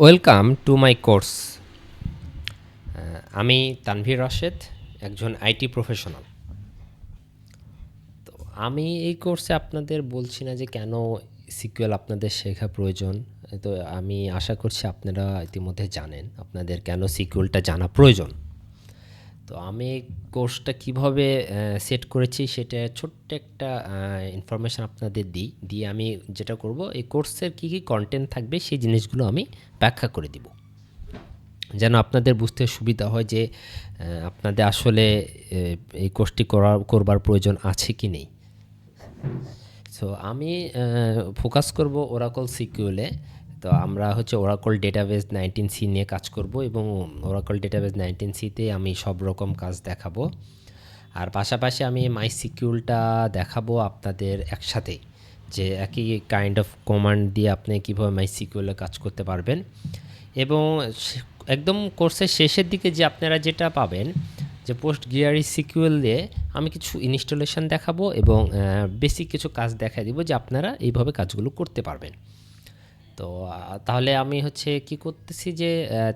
Welcome to my course. আমি তানভীর রাশেদ, একজন IT professional. তো আমি এই কোর্সে আপনাদের বলছি না যে কেন সিকিউএল আপনাদের শেখা প্রয়োজন। তো আমি আশা করছি আপনারা ইতিমধ্যে জানেন আপনাদের কেন সিকিউএলটা জানা প্রয়োজন। তো আমি এই কোর্সটা কীভাবে সেট করেছি সেটা ছোট্ট একটা ইনফরমেশান আপনাদের দিয়ে আমি যেটা করব, এই কোর্সের কী কী কন্টেন্ট থাকবে সেই জিনিসগুলো আমি ব্যাখ্যা করে দিব, যেন আপনাদের বুঝতে সুবিধা হয় যে আপনাদের আসলে এই কোর্সটি করবার প্রয়োজন আছে কি নেই। সো আমি ফোকাস করব ওরাকল সিকিউএলে। তো আমরা ওরাকল ডেটাবেস 19c নিয়ে কাজ করব এবং ওরাকল ডেটাবেস 19cতে আমি সব রকম কাজ দেখাবো। আর পাশাপাশি আমি মাই সিকিউলটা দেখাবো আপনাদের একসাথে, যে একই কাইন্ড অফ কমান্ড দিয়ে আপনি কীভাবে মাই সিকিউলে কাজ করতে পারবেন। এবং একদম কোর্সের শেষের দিকে যে আপনারা যেটা পাবেন, যে পোস্ট গিয়ারি সিকিউএল দিয়ে আমি কিছু ইনস্টলেশন দেখাবো এবং বেসিক কিছু কাজ দেখা দিব যে আপনারা এইভাবে কাজগুলো করতে পারবেন। তো তাহলে আমি কি করতেছি যে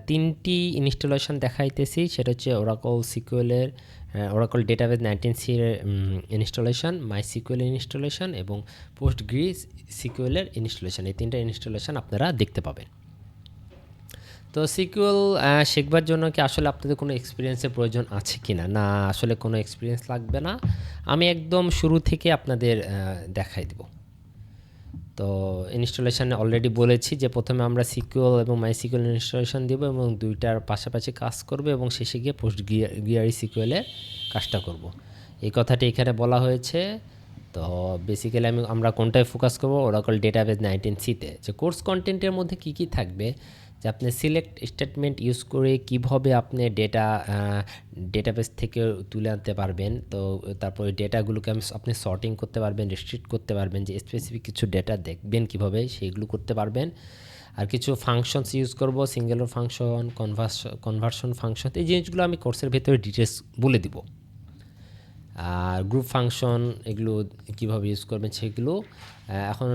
তিনটি ইনস্টলেশন দেখাইতেছি, সেটা হচ্ছে ওরাকল সিকিউএলের ওরাকল ডেটাবেস 19c এর ইনস্টলেশন, মাই সিকিউএল ইনস্টলেশন এবং পোস্ট গ্রি সিকিউএলের ইনস্টলেশন। এই তিনটা ইনস্টলেশন আপনারা দেখতে পাবেন। তো সিকিউএল শেখবার জন্য কি আসলে আপনাদের কোনো এক্সপিরিয়েন্সের প্রয়োজন আছে কি না? না, আসলে কোনো এক্সপিরিয়েন্স লাগবে না। আমি একদম শুরু থেকে আপনাদের দেখাই দেব। তো ইনস্টলেশনে অলরেডি বলেছি যে প্রথমে আমরা সিকিউএল এবং মাই সিকিউএল ইনস্টলেশন দিব এবং দুইটার পাশাপাশি কাজ করবে এবং শেষে গিয়ে পোস্ট গিয়ারি সিকিউএলের কাজটা করব। এই কথাটি এখানে বলা হয়েছে। তো বেসিক্যালি আমরা কোনটায় ফোকাস করব? ওরাকল ডেটাবেস 19cতে যে কোর্স কন্টেন্টের মধ্যে কি কি থাকবে, যে আপনি সিলেক্ট স্টেটমেন্ট ইউজ করে কিভাবে আপনি ডেটাবেস থেকে তুলে আনতে পারবেন। তো তারপরে ডেটাগুলোকে আপনি সর্টিং করতে পারবেন, রেস্ট্রিক্ট করতে পারবেন, যে স্পেসিফিক কিছু ডেটা দেখবেন কিভাবে সেইগুলো করতে পারবেন। আর কিছু ফাংশনস ইউজ করব, সিঙ্গুলার ফাংশন, কনভার্সন ফাংশন। এই জিনিসগুলো আমি কোর্সের ভেতরে ডিটেলস বলে দিব। আর গ্রুপ ফাংশন এগুলো কীভাবে ইউজ করবেন সেগুলো। এখন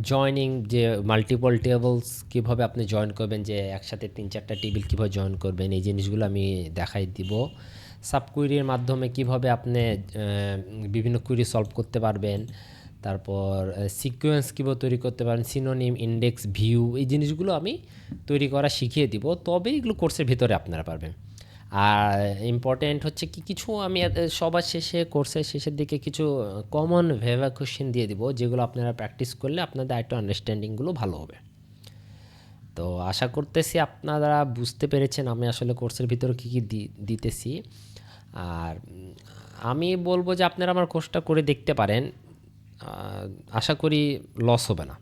জয়নিং, যে মাল্টিপল টেবলস কীভাবে আপনি জয়েন করবেন, যে একসাথে 3-4টা টেবিল কীভাবে জয়েন করবেন, এই জিনিসগুলো আমি দেখাই দিব। সাবকুয়েরির মাধ্যমে কীভাবে আপনি বিভিন্ন কুয়েরি সলভ করতে পারবেন। তারপর সিকোয়েন্স কীভাবে তৈরি করতে পারেন, সিনোনিম, ইন্ডেক্স, ভিউ, এই জিনিসগুলো আমি তৈরি করা শিখিয়ে দিব। তবে এগুলো কোর্সের ভিতরে আপনারা পারবেন। আর ইম্পর্টেন্ট কিছু আমি সবার শেষে, কোর্সের শেষের দিকে কিছু কমন ভেভা কোশ্চেন দিয়ে দিব, যেগুলো আপনারা প্র্যাকটিস করলে আপনাদের আরেকটু আন্ডারস্ট্যান্ডিংগুলো ভালো হবে। তো আশা করতেছি আপনারা বুঝতে পেরেছেন আমি আসলে কোর্সের ভিতরে কী কী দিতেছি। আর আমি বলবো যে আপনারা আমার কোর্সটা করে দেখতে পারেন, আশা করি লস হবে না।